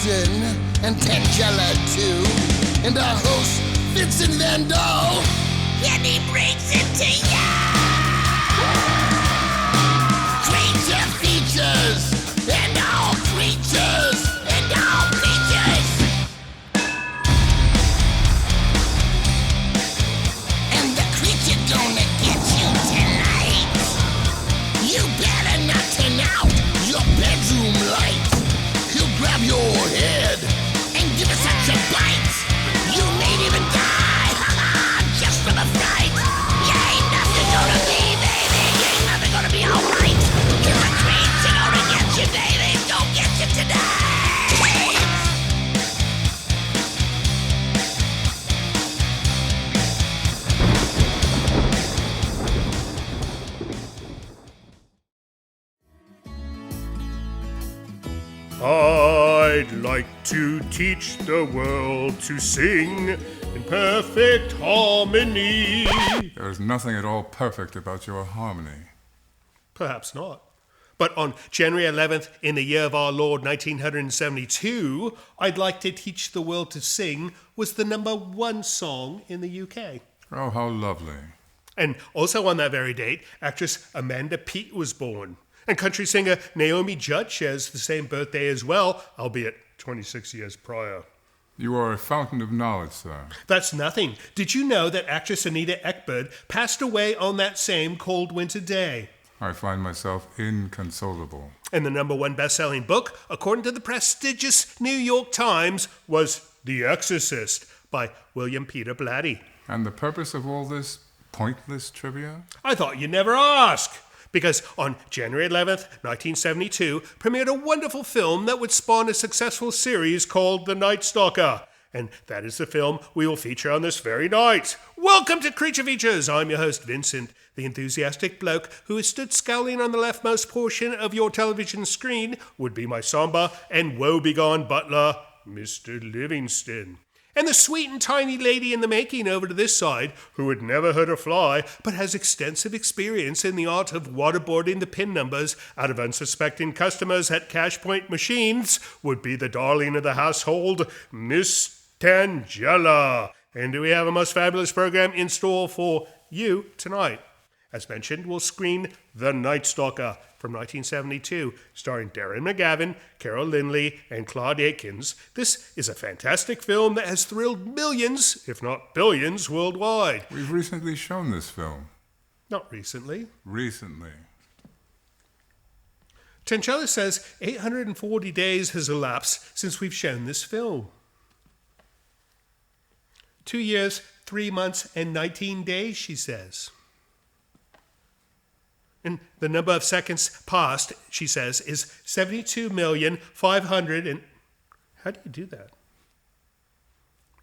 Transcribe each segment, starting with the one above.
Jason and Tangela too, and our host Vincent Van Dahl, and he brings it to ya! Creature features, and all creatures, and all creatures! And the creature gonna get you tonight. You better not turn out your bedroom light. He'll grab your head and give it such a bite. You may even die, just from a fright. You ain't nothing gonna be, baby. You ain't nothing gonna be alright. Cause the creature gonna get you, baby. Gonna get you tonight. I'd like to teach the world to sing in perfect harmony. There's nothing at all perfect about your harmony. Perhaps not. But on January 11th, in the year of our Lord 1972, I'd like to teach the world to sing was the #1 song in the UK. Oh, how lovely. And also on that very date, actress Amanda Peet was born. And country singer Naomi Judd shares the same birthday as well, albeit 26 years prior. You are a fountain of knowledge, sir. That's nothing. Did you know that actress Anita Ekberg passed away on that same cold winter day? I find myself inconsolable. And the #1 best-selling book, according to the prestigious New York Times, was The Exorcist by William Peter Blatty. And the purpose of all this pointless trivia? I thought you'd never ask. Because on January 11th, 1972, premiered a wonderful film that would spawn a successful series called The Night Stalker. And that is the film we will feature on this very night. Welcome to Creature Features. I'm your host, Vincent, the enthusiastic bloke who has stood scowling on the leftmost portion of your television screen would be my somber and woe-begone butler, Mr. Livingston. And the sweet and tiny lady in the making over to this side, who had never hurt a fly, but has extensive experience in the art of waterboarding the PIN numbers out of unsuspecting customers at cash point machines, would be the darling of the household, Miss Tangela. And we have a most fabulous program in store for you tonight. As mentioned, we'll screen The Night Stalker from 1972, starring Darren McGavin, Carol Lindley, and Claude Akins. This is a fantastic film that has thrilled millions, if not billions, worldwide. We've recently shown this film. Not recently. Recently. Tangela says 840 days has elapsed since we've shown this film. 2 years, 3 months, and 19 days, she says. And the number of seconds passed, she says, is 72,500,000 and... How do you do that?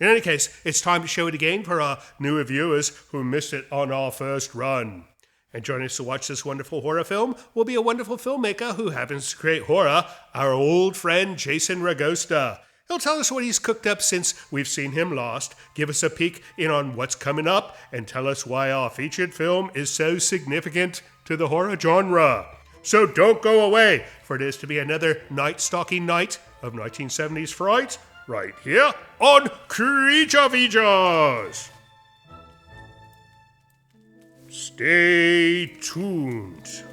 In any case, it's time to show it again for our newer viewers who missed it on our first run. And joining us to watch this wonderful horror film will be a wonderful filmmaker who happens to create horror, our old friend Jason Ragosta. He'll tell us what he's cooked up since we've seen him last, give us a peek in on what's coming up, and tell us why our featured film is so significant to the horror genre. So don't go away, for it is to be another night-stalking night of 1970s fright, right here on Creature Features. Stay tuned.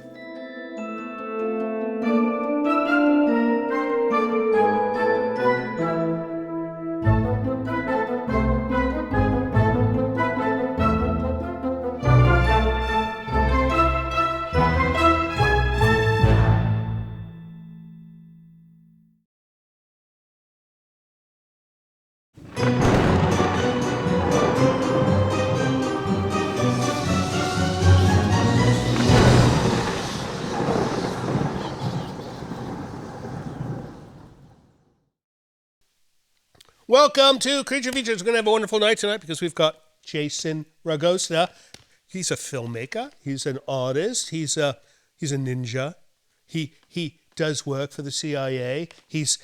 Welcome to Creature Features. We're going to have a wonderful night tonight because we've got Jason Ragosta. He's a filmmaker. He's an artist. He's a ninja. He does work for the CIA. He's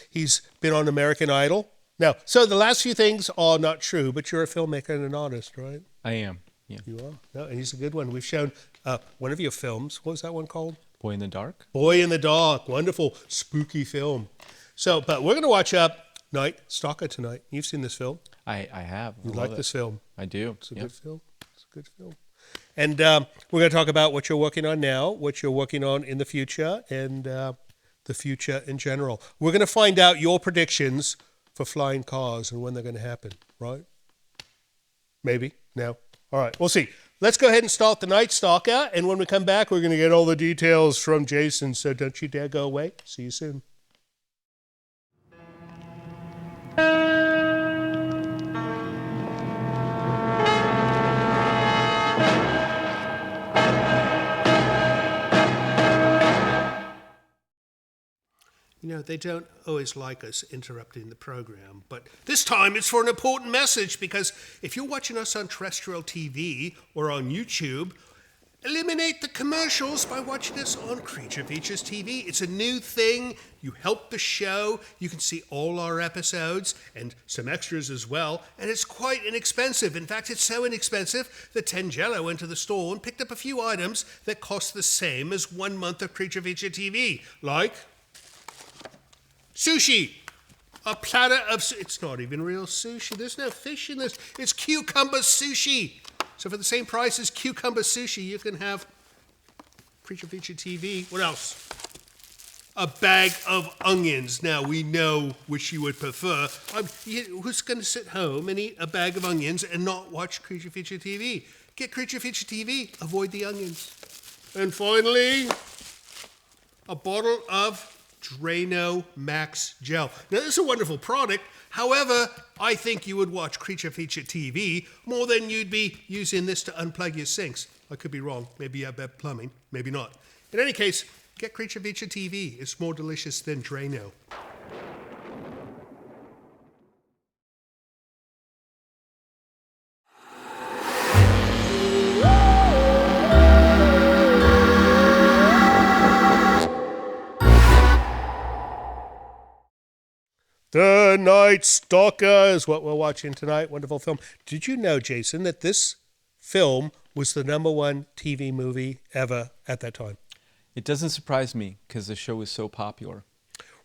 been on American Idol. Now, so the last few things are not true, but you're a filmmaker and an artist, right? I am, yeah. You are? No, and he's a good one. We've shown one of your films. What was that one called? Boy in the Dark. Boy in the Dark. Wonderful, spooky film. So, but we're going to watch Night Stalker tonight. You've seen this film. I have. You I like love this it. film. I do. It's a Yep. good film. It's a good film. And we're going to talk about what you're working on now, what you're working on in the future, and the future in general. We're going to find out your predictions for flying cars and when they're going to happen, right? Maybe? No? All right, we'll see. Let's go ahead and start the Night Stalker, and when we come back, we're going to get all the details from Jason, so don't you dare go away. See you soon. You know, they don't always like us interrupting the program, but this time it's for an important message, because if you're watching us on terrestrial TV or on YouTube, eliminate the commercials by watching us on Creature Features TV. It's a new thing. You help the show. You can see all our episodes and some extras as well, and it's quite inexpensive. In fact, it's so inexpensive that Tangelo went to the store and picked up a few items that cost the same as 1 month of Creature Feature TV, like sushi, a platter of, it's not even real sushi. There's no fish in this. It's cucumber sushi. So for the same price as cucumber sushi, you can have Creature Feature TV. What else? A bag of onions. Now, we know which you would prefer. Who's going to sit home and eat a bag of onions and not watch Creature Feature TV? Get Creature Feature TV. Avoid the onions. And finally, a bottle of Drano Max Gel. Now, this is a wonderful product. However, I think you would watch Creature Feature TV more than you'd be using this to unplug your sinks. I could be wrong. Maybe you have bad plumbing. Maybe not. In any case, get Creature Feature TV. It's more delicious than Drano. The Night Stalker is what we're watching tonight. Wonderful film. Did you know, Jason, that this film was the #1 TV movie ever at that time? It doesn't surprise me because the show was so popular.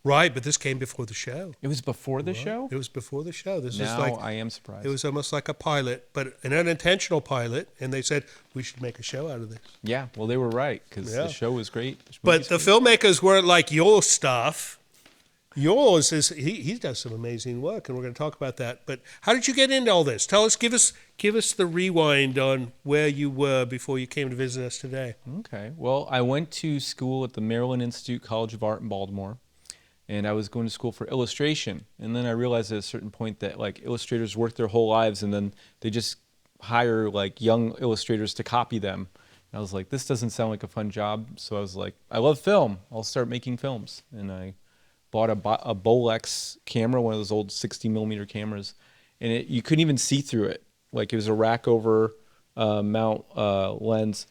Right, but this came before the show. It was before the show? It was before the show. This was Now like, I am surprised. it was almost like a pilot, but an unintentional pilot, and they said, we should make a show out of this. Yeah, well, they were right because Yeah. the show was great. But the filmmakers weren't like your stuff. Yours is, he does some amazing work, and we're going to talk about that. But how did you get into all this? Tell us, give us the rewind on where you were before you came to visit us today. Okay. Well, I went to school at the Maryland Institute College of Art in Baltimore, and I was going to school for illustration. And then I realized at a certain point that like illustrators work their whole lives, and then they just hire like young illustrators to copy them. And I was like, this doesn't sound like a fun job. So I was like, I love film. I'll start making films. And I bought a Bolex camera, one of those old 60mm cameras, and you couldn't even see through it. Like it was a rack over mount lens,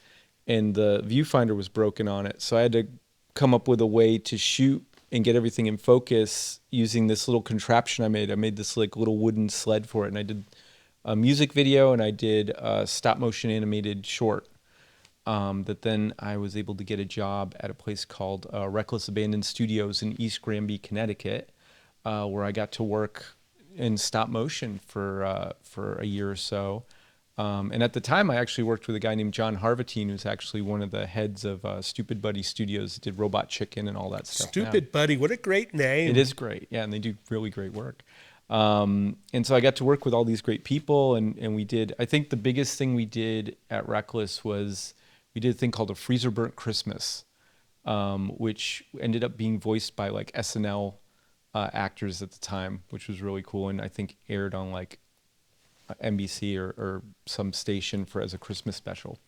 and the viewfinder was broken on it. So I had to come up with a way to shoot and get everything in focus using this little contraption I made. I made this like little wooden sled for it, and I did a music video and I did a stop motion animated short. That then I was able to get a job at a place called Reckless Abandoned Studios in East Granby, Connecticut, where I got to work in stop motion for a year or so. And at the time, I actually worked with a guy named John Harvatine, who's actually one of the heads of Stupid Buddy Studios, did Robot Chicken and all that stuff. Stupid Buddy, what a great name. It is great, yeah, and they do really great work. And so I got to work with all these great people, and we did, I think the biggest thing we did at Reckless was we did a thing called a Freezer Burnt Christmas, which ended up being voiced by like SNL actors at the time, which was really cool, and I think aired on like NBC or some station as a Christmas special.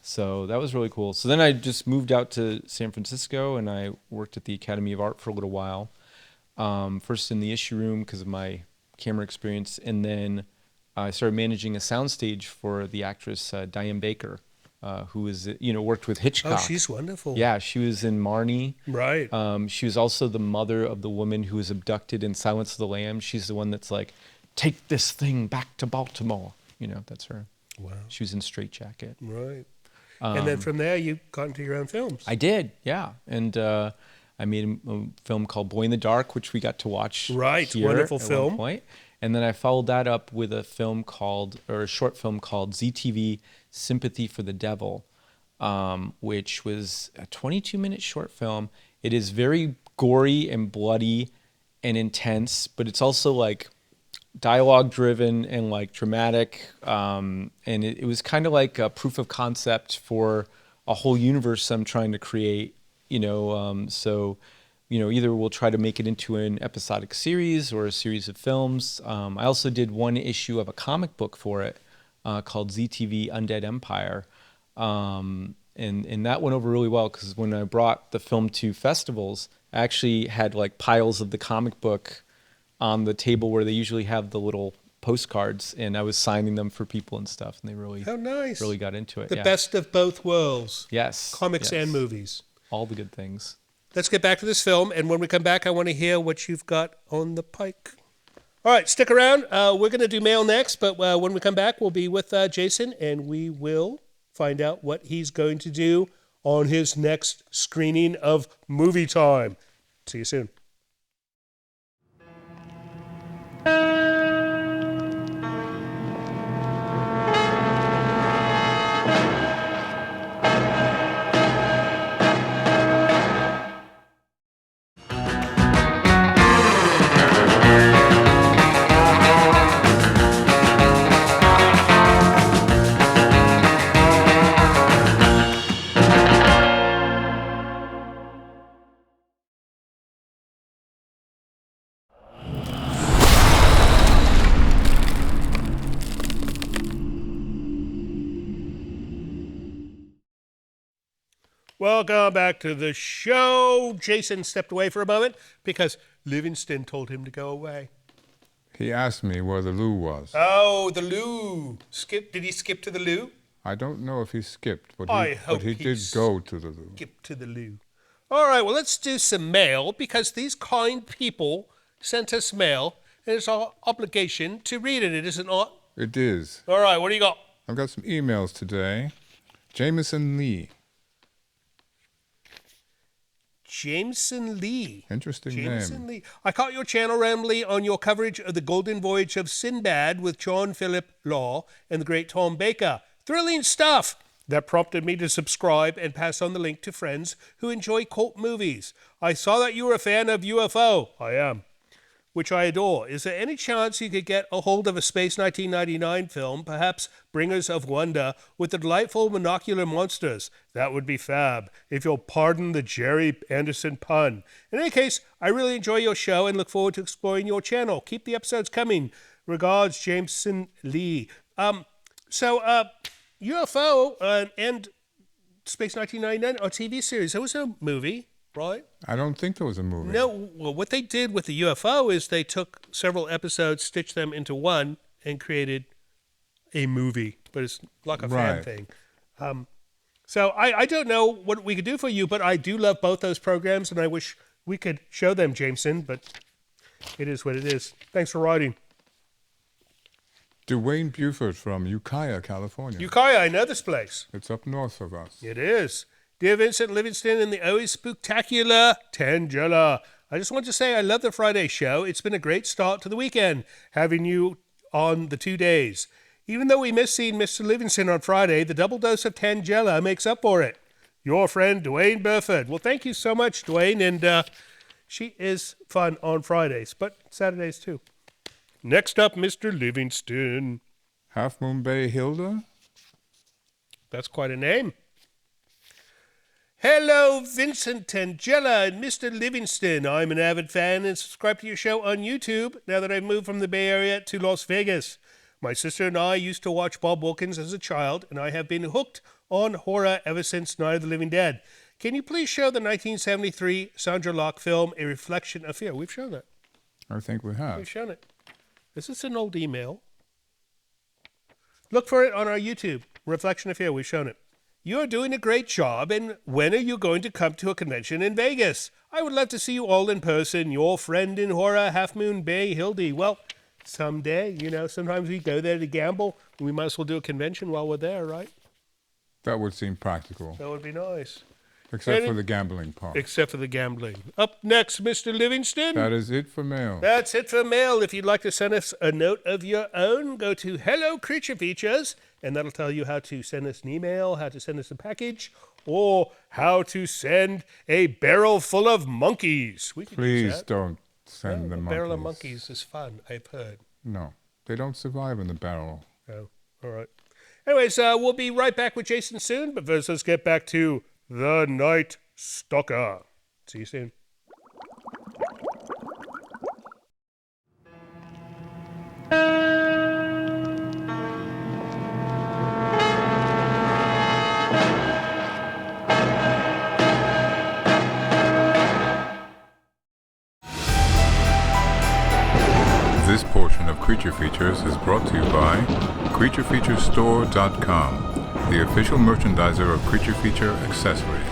So that was really cool. So then I just moved out to San Francisco, and I worked at the Academy of Art for a little while. First in the issue room because of my camera experience, and then I started managing a soundstage for the actress Diane Baker, who is, worked with Hitchcock. Oh, she's wonderful. Yeah, she was in Marnie. Right. She was also the mother of the woman who was abducted in Silence of the Lambs. She's the one that's like, take this thing back to Baltimore. That's her. Wow. She was in Straight Jacket. Right. And then from there, you got into your own films. I did, yeah. And I made a film called Boy in the Dark, which we got to watch. Right, here wonderful at film. one point. And then I followed that up with a short film called ZTV Sympathy for the Devil, which was a 22-minute short film. It is very gory and bloody and intense, but it's also like dialogue driven and like dramatic. And it was kind of like a proof of concept for a whole universe I'm trying to create, so either we'll try to make it into an episodic series or a series of films. I also did one issue of a comic book for it called ZTV Undead Empire. And that went over really well because when I brought the film to festivals, I actually had like piles of the comic book on the table where they usually have the little postcards, and I was signing them for people and stuff, and they really, really got into it. The best of both worlds. Yes. Comics and movies. All the good things. Let's get back to this film, and when we come back, I want to hear what you've got on the pike. All right, stick around. We're going to do mail next, but when we come back, we'll be with Jason, and we will find out what he's going to do on his next screening of Movie Time. See you soon. Welcome back to the show. Jason stepped away for a moment because Livingston told him to go away. He asked me where the loo was. Oh, the loo. Did he skip to the loo? I don't know if he skipped, but he did go to the loo. Skip to the loo. All right, well, let's do some mail because these kind people sent us mail, and it's our obligation to read it, isn't it? It is. All right, what do you got? I've got some emails today. Jameson Lee. Jameson Lee. Interesting Jameson name. Lee. I caught your channel rambly on your coverage of the Golden Voyage of Sinbad with John Philip Law and the great Tom Baker. Thrilling stuff. That prompted me to subscribe and pass on the link to friends who enjoy cult movies. I saw that you were a fan of UFO. I am. Which I adore. Is there any chance you could get a hold of a Space 1999 film, perhaps Bringers of Wonder, with the delightful monocular monsters? That would be fab, if you'll pardon the Jerry Anderson pun. In any case, I really enjoy your show and look forward to exploring your channel. Keep the episodes coming. Regards, Jameson Lee. UFO and Space 1999 are TV series. There was no movie, right? I don't think there was a movie. No, well, what they did with the UFO is they took several episodes, stitched them into one, and created a movie. But it's like a fan thing. So I don't know what we could do for you, but I do love both those programs, and I wish we could show them, Jameson, but it is what it is. Thanks for writing. Dwayne Buford from Ukiah, California. Ukiah, I know this place. It's up north of us. It is. Dear Vincent Livingston and the always spooktacular Tangela, I just want to say I love the Friday show. It's been a great start to the weekend, having you on the 2 days. Even though we missed seeing Mr. Livingston on Friday, the double dose of Tangela makes up for it. Your friend, Dwayne Burford. Well, thank you so much, Dwayne, and she is fun on Fridays, but Saturdays too. Next up, Mr. Livingston. Half Moon Bay Hilda? That's quite a name. Hello, Vincent Tangela and Mr. Livingston. I'm an avid fan and subscribe to your show on YouTube now that I've moved from the Bay Area to Las Vegas. My sister and I used to watch Bob Wilkins as a child, and I have been hooked on horror ever since Night of the Living Dead. Can you please show the 1973 Sandra Locke film, A Reflection of Fear? We've shown that. I think we have. We've shown it. This is an old email. Look for it on our YouTube. Reflection of Fear. We've shown it. You're doing a great job, and when are you going to come to a convention in Vegas? I would love to see you all in person. Your friend in horror, Half Moon Bay Hildy. Well, someday, sometimes we go there to gamble. We might as well do a convention while we're there, right? That would seem practical. That would be nice. Except for the gambling part. Except for the gambling. Up next, Mr. Livingston. That is it for mail. That's it for mail. If you'd like to send us a note of your own, go to Hello Creature Features, and that'll tell you how to send us an email, how to send us a package, or how to send a barrel full of monkeys. We could use Please that. don't send the A monkeys. barrel of monkeys is fun, I've heard. No, they don't survive in the barrel. Oh, all right. Anyways, we'll be right back with Jason soon, but first let's get back to The Night Stalker. See you soon. This portion of Creature Features is brought to you by CreatureFeatureStore.com, the official merchandiser of Creature Feature accessories.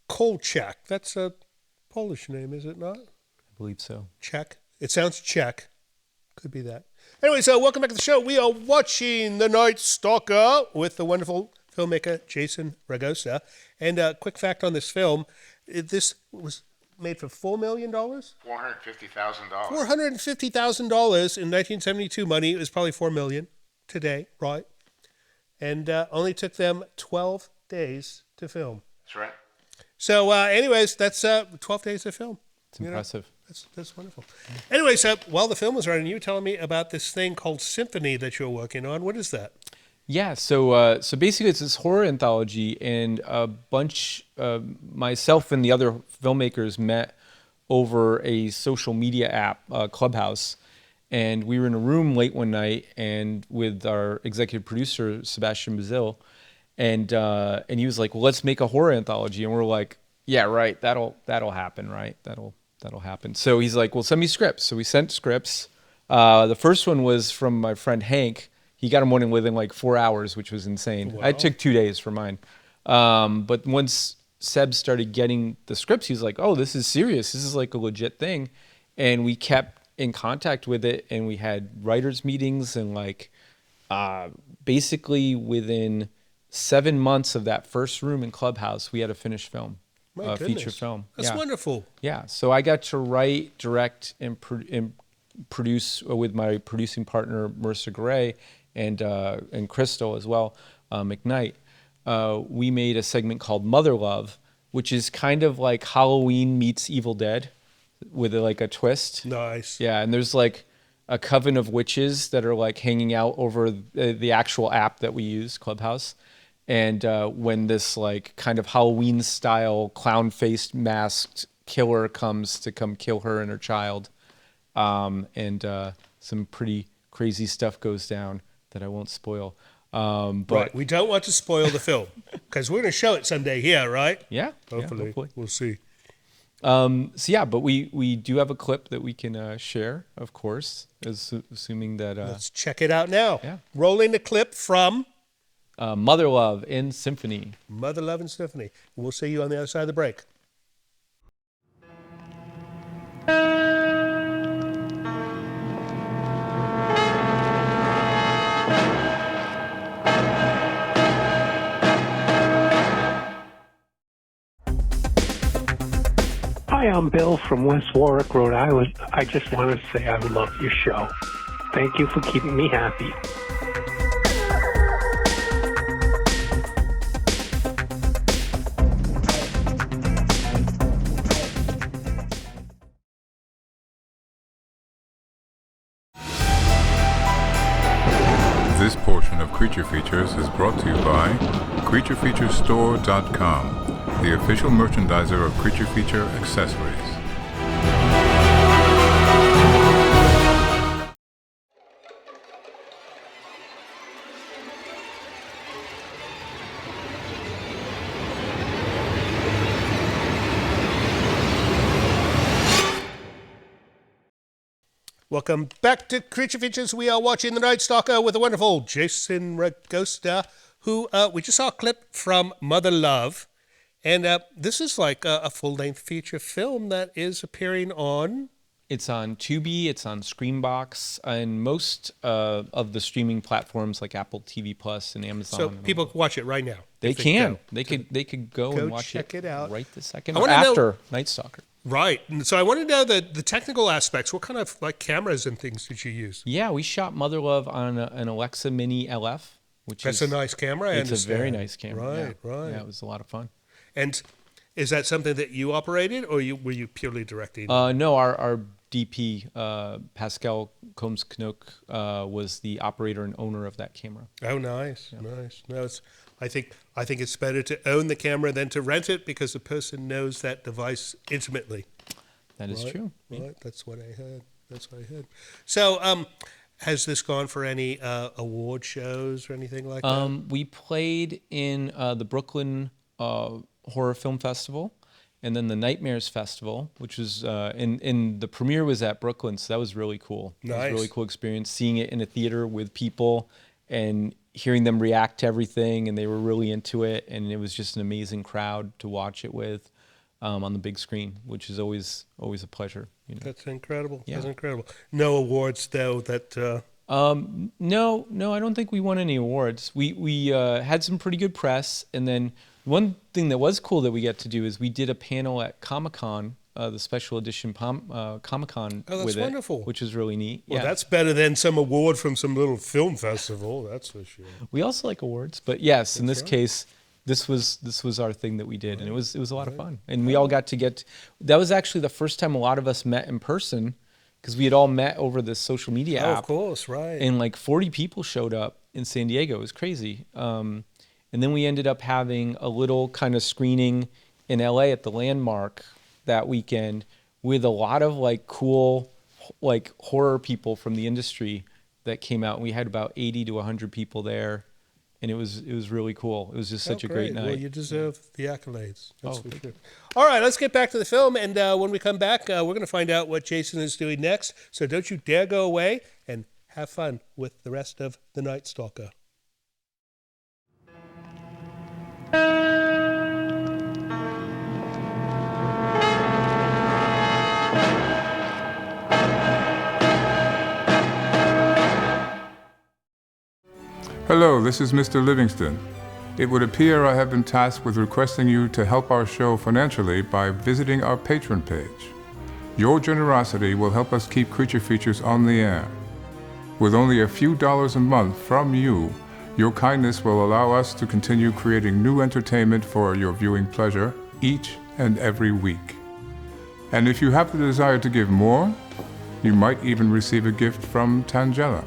Kolchak. That's a Polish name, is it not? I believe so. Czech. It sounds Czech. Could be that. Anyways, welcome back to the show. We are watching The Night Stalker with the wonderful filmmaker Jason Ragosta. And a quick fact on this film, this was made for $4 million? $450,000. $450,000 in 1972 money. It was probably $4 million today, right? And only took them 12 days to film. That's right. So, anyways, that's 12 days of film. It's impressive. That's wonderful. Anyways, while the film was running, you were telling me about this thing called Symphony that you're working on. What is that? Yeah, so basically it's this horror anthology, and a bunch, myself and the other filmmakers met over a social media app, Clubhouse, and we were in a room late one night and with our executive producer, Sebastian Bazil, and he was like, well, let's make a horror anthology. And we're like, yeah, right, that'll happen, right? That'll happen. So he's like, well, send me scripts. So we sent scripts. The first one was from my friend Hank. He got them within like 4 hours, which was insane. Wow. I took 2 days for mine. But once Seb started getting the scripts, he's like, oh, this is serious. This is like a legit thing. And we kept in contact with it, and we had writers meetings, and like basically within 7 months of that first room in Clubhouse, we had a finished film, My feature goodness. film. That's wonderful. Yeah, so I got to write, direct, and produce with my producing partner Marissa Garay and Crystal as well, McKnight. We made a segment called Mother Love, which is kind of like Halloween meets Evil Dead, with like a twist. Nice. Yeah, and there's like a coven of witches that are like hanging out over the actual app that we use, Clubhouse. And when this like kind of Halloween style clown-faced masked killer comes to come kill her and her child, and some pretty crazy stuff goes down that I won't spoil. But Right. We don't want to spoil the film because we're going to show it someday here, right? yeah, Hopefully. We'll see. So yeah, but we do have a clip that we can share, of course, assuming that Let's check it out now. Yeah. Rolling the clip from Mother Love in Symphony. Mother Love and Symphony. We'll see you on the other side of the break. Hi, I'm Bill from West Warwick, Rhode Island. I just wanted to say I love your show. Thank you for keeping me happy. This portion of Creature Features is brought to you by CreatureFeatureStore.com, the official merchandiser of Creature Feature accessories. Welcome back to Creature Features. We are watching The Night Stalker with the wonderful Jason Ragosta, who we just saw a clip from Mother Love. And this is like a full-length feature film that is appearing on... It's on Tubi, it's on Screambox, and most of the streaming platforms like Apple TV Plus and Amazon. So people can watch it right now. They can. They could go and watch check it out right this second. I Or wanna know- after Night Stalker. Right. And so I want to know the technical aspects. What kind of like cameras and things did you use? Yeah, we shot Mother Love on an Alexa Mini LF, which That's is a nice camera. It's a very nice camera. Right, yeah. right. Yeah, it was a lot of fun. And is that something that you operated, or were you purely directing? No, our DP, Pascal Combs-Knock, was the operator and owner of that camera. Oh, nice, nice. No, I think it's better to own the camera than to rent it because the person knows that device intimately. That is true. Right, Yeah. that's what I heard. So, has this gone for any award shows or anything like that? We played in the Brooklyn Horror Film Festival, and then the Nightmares Festival, which was and the premiere was at Brooklyn, so that was really cool. It was a really cool experience seeing it in a theater with people and hearing them react to everything, and they were really into it, and it was just an amazing crowd to watch it with on the big screen, which is always a pleasure. You know? That's incredible. Yeah. That's incredible. No awards though. That No, I don't think we won any awards. We had some pretty good press, and then one thing that was cool that we got to do is we did a panel at Comic-Con, the special edition Comic-Con Oh, that's with wonderful. it, which was really neat. well, yeah. that's better than some award from some little film festival. That's for sure. We also like awards, but yes, in this case, this was our thing that we did, and it was a lot of fun. And we all got to that was actually the first time a lot of us met in person, because we had all met over the social media Oh, app. of course, right. And like 40 people showed up in San Diego. It was crazy. And then we ended up having a little kind of screening in LA at the Landmark that weekend with a lot of like cool like horror people from the industry that came out. We had about 80 to 100 people there, and it was really cool. It was just such a great night. Well, you deserve the accolades. That's for sure. All right, let's get back to the film, and when we come back, we're going to find out what Jason is doing next. So don't you dare go away, and have fun with the rest of The Night Stalker. Hello, this is Mr. Livingston. It would appear I have been tasked with requesting you to help our show financially by visiting our Patreon page. Your generosity will help us keep Creature Features on the air. With only a few dollars a month from you, your kindness will allow us to continue creating new entertainment for your viewing pleasure each and every week. And if you have the desire to give more, you might even receive a gift from Tangela.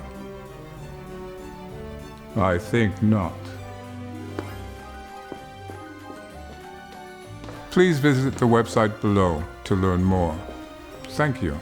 I think not. Please visit the website below to learn more. Thank you.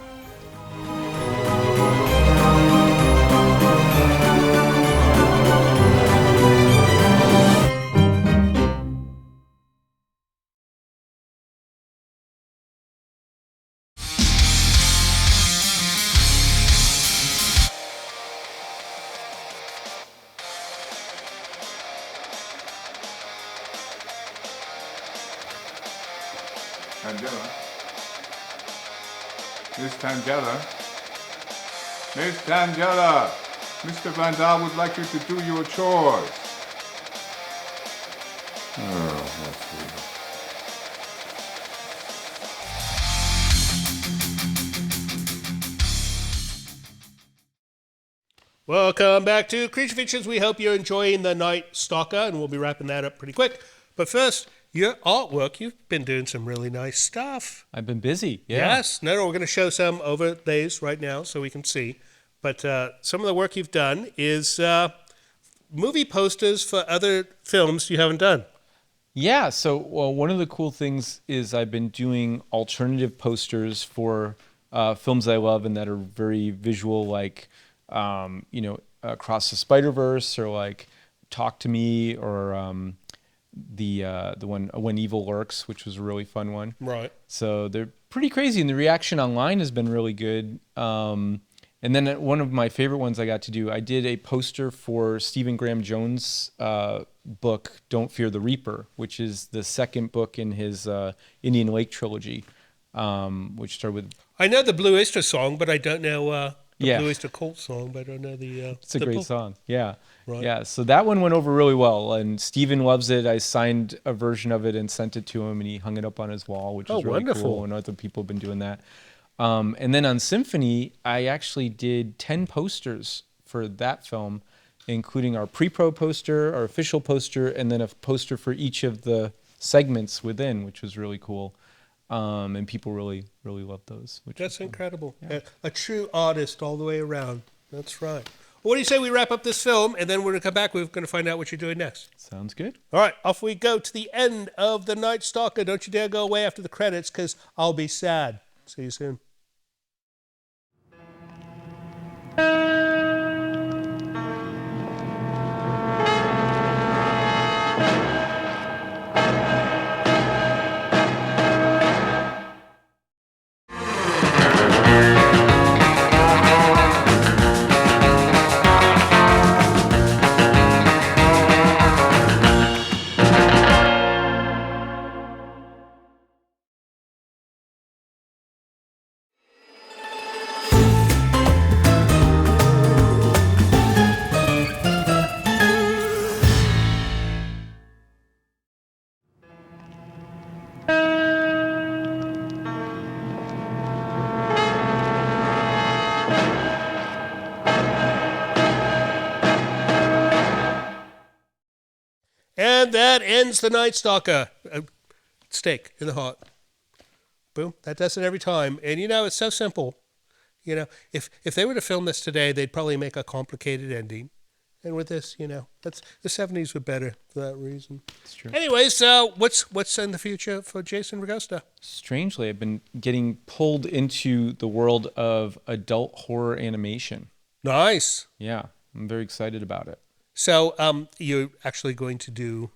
Tangela. Miss Tangela. Miss Tangela. Mr. Van Dahl would like you to do your chores. Oh, that's weird. Welcome back to Creature Features. We hope you're enjoying The Night Stalker, and we'll be wrapping that up pretty quick. But first, your artwork. You've been doing some really nice stuff. I've been busy. Yeah. Yes. No, we're going to show some overlays right now so we can see. But some of the work you've done is movie posters for other films you haven't done. Yeah, so one of the cool things is I've been doing alternative posters for films I love and that are very visual, like Across the Spider-Verse, or like Talk to Me, or the one When Evil Lurks, which was a really fun one. Right. So they're pretty crazy, and the reaction online has been really good. And then one of my favorite ones I got to do, I did a poster for Stephen Graham Jones' book, Don't Fear the Reaper, which is the second book in his Indian Lake trilogy, which started with... I know the Blue Oyster song, but I don't know the Yeah. Blue Oyster Cult song, but I don't know the... It's a great song, yeah. Right. Yeah, so that one went over really well, and Stephen loves it. I signed a version of it and sent it to him, and he hung it up on his wall, which is really wonderful. cool, and other people have been doing that. And then on Symphony, I actually did 10 posters for that film, including our pre-pro poster, our official poster, and then a poster for each of the segments within, which was really cool. And people really, really loved those. That's incredible. Yeah. A true artist all the way around. That's right. Well, what do you say we wrap up this film, and then we're going to come back. We're going to find out what you're doing next. Sounds good. All right, off we go to the end of The Night Stalker. Don't you dare go away after the credits, because I'll be sad. See you soon. And that ends The Night Stalker. Steak in the heart. Boom. That does it every time. And, it's so simple. If they were to film this today, they'd probably make a complicated ending. And with this, that's the 70s were better for that reason. It's true. Anyways, what's in the future for Jason Ragosta? Strangely, I've been getting pulled into the world of adult horror animation. Nice. Yeah, I'm very excited about it. So, you're actually going to do...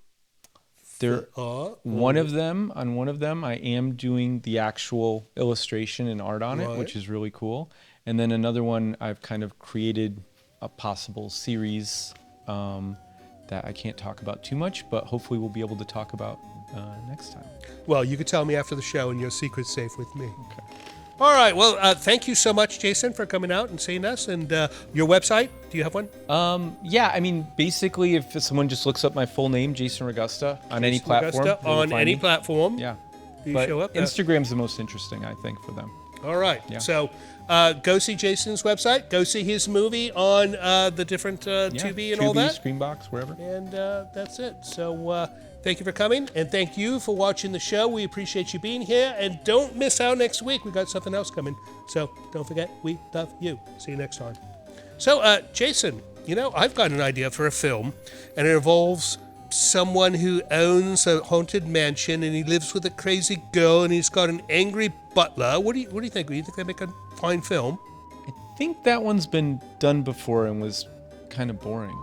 One of them, I am doing the actual illustration and art on it, which is really cool. And then another one, I've kind of created a possible series that I can't talk about too much, but hopefully we'll be able to talk about next time. Well, you could tell me after the show, and your secret's safe with me. Okay. All right. Well, thank you so much, Jason, for coming out and seeing us. And your website, do you have one? Yeah, I mean, basically, if someone just looks up my full name, Jason Ragosta, on any platform. Ragosta, on any platform. Yeah. You but show up. Instagram's the most interesting, I think, for them. All right. Yeah. So go see Jason's website. Go see his movie on the different Tubi and all that. Screenbox, wherever. And that's it. So thank you for coming. And thank you for watching the show. We appreciate you being here. And don't miss out next week. We got something else coming. So don't forget, we love you. See you next time. So, Jason, I've got an idea for a film. And it involves someone who owns a haunted mansion, and he lives with a crazy girl, and he's got an angry butler. What do you think? Do you think they make a fine film? I think that one's been done before and was kind of boring.